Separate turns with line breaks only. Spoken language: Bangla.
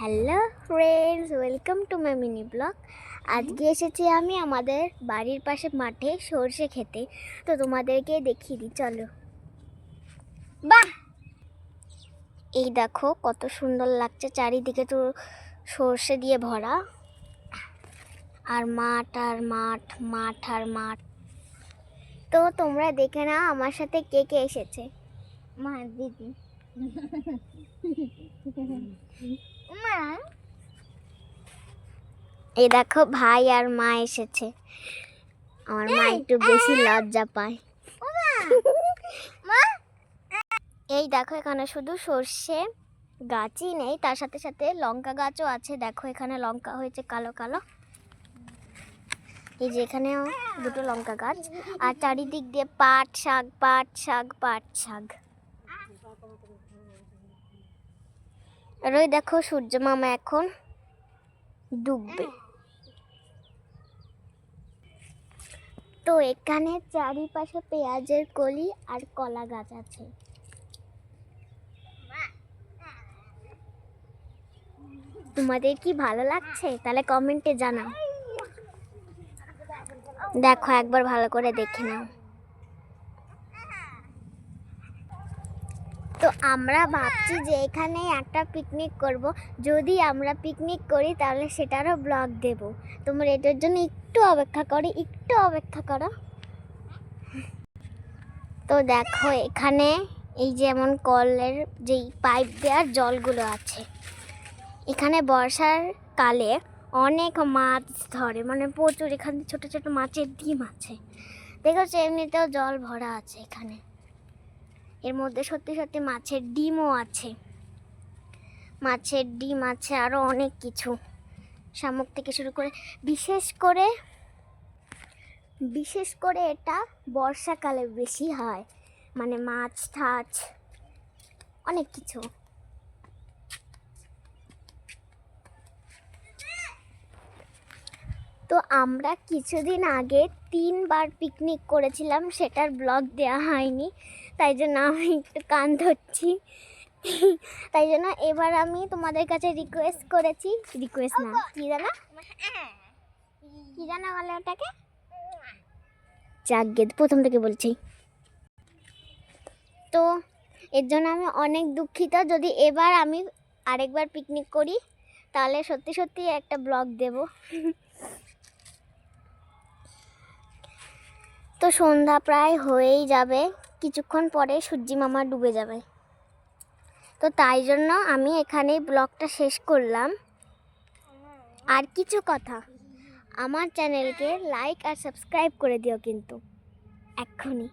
Hello friends, welcome to my mini blog. আজকে এসেছি আমি আমাদের বাড়ির পাশে মাঠে সর্ষে খেতে। তো তোমাদেরকে দেখিয়ে দিই, চলো। বাহ, এই দেখো কত সুন্দর লাগছে, চারিদিকে তো সর্ষে দিয়ে ভরা, আর মাঠ আর মাঠ, মাঠ আর মাঠ। তো তোমরা দেখে নাও আমার সাথে কে কে এসেছে। মা, দিদি, মা, এই দেখো ভাই আর মা এসেছে। আমার মা একটু বেশি লজ্জা পায়। এই দেখো এখানে শুধু সর্ষে গাছই নেই, তার সাথে সাথে লঙ্কা গাছও আছে। দেখো এখানে লঙ্কা হয়েছে কালো কালো, এই যে এখানেও দুটো লঙ্কা গাছ, আর চারিদিক দিয়ে পাট শাক, পাট শাক, পাট শাক। আর ওই দেখো সূর্য মামা এখন ডুববে। তো এখানে চারিপাশে পেঁয়াজের কলি আর কলা গাছ আছে। তোমাদের কি ভালো লাগছে? তাহলে কমেন্টে জানাও। দেখো একবার ভালো করে দেখে নাও। তো আমরা ভাবছি যে এখানে একটা পিকনিক করব। যদি আমরা পিকনিক করি তাহলে সেটারও ব্লগ দেব। তোমরা এটার জন্য একটু অপেক্ষা করো, একটু অপেক্ষা করো। তো দেখো এখানে এই যেমন কলের যেই পাইপ দেওয়ার জলগুলো আছে, এখানে বর্ষার কালে অনেক মাছ ধরে, মানে প্রচুর। এখানে ছোট ছোট মাছের ডিম আছে, দেখো এমনিতেও জল ভরা আছে এখানে। এর মধ্যে সত্যি সত্যি মাছের ডিমও আছে, মাছের ডিম আছে, আরও অনেক কিছু, শামুক থেকে শুরু করে। বিশেষ করে এটা বর্ষাকালে বেশি হয়, মানে মাছ টাছ অনেক কিছু। তো আমরা কিছুদিন আগে 3বার পিকনিক করেছিলাম, সেটার ব্লগ দেওয়া হয়নি, তাই জন্য আমি একটু কান ধরছি। তাই জন্য এবার আমি তোমাদের কাছে রিকোয়েস্ট করেছি, রিকোয়েস্ট না, কি জানা বলে ওটাকে, যাক প্রথম থেকে বলছি। তো এর জন্য আমি অনেক দুঃখিত। যদি এবার আমি আরেকবার পিকনিক করি তাহলে সত্যি সত্যি একটা ব্লগ দেব। তো সন্ধ্যা প্রায় হয়েই যাবে, কিছুক্ষণ পরে সূর্যি মামা ডুবে যাবে। তো তাই জন্য আমি এখানেই ব্লগটা শেষ করলাম। আর কিছু কথা, আমার চ্যানেলকে লাইক আর সাবস্ক্রাইব করে দিও কিন্তু এক্ষুনি।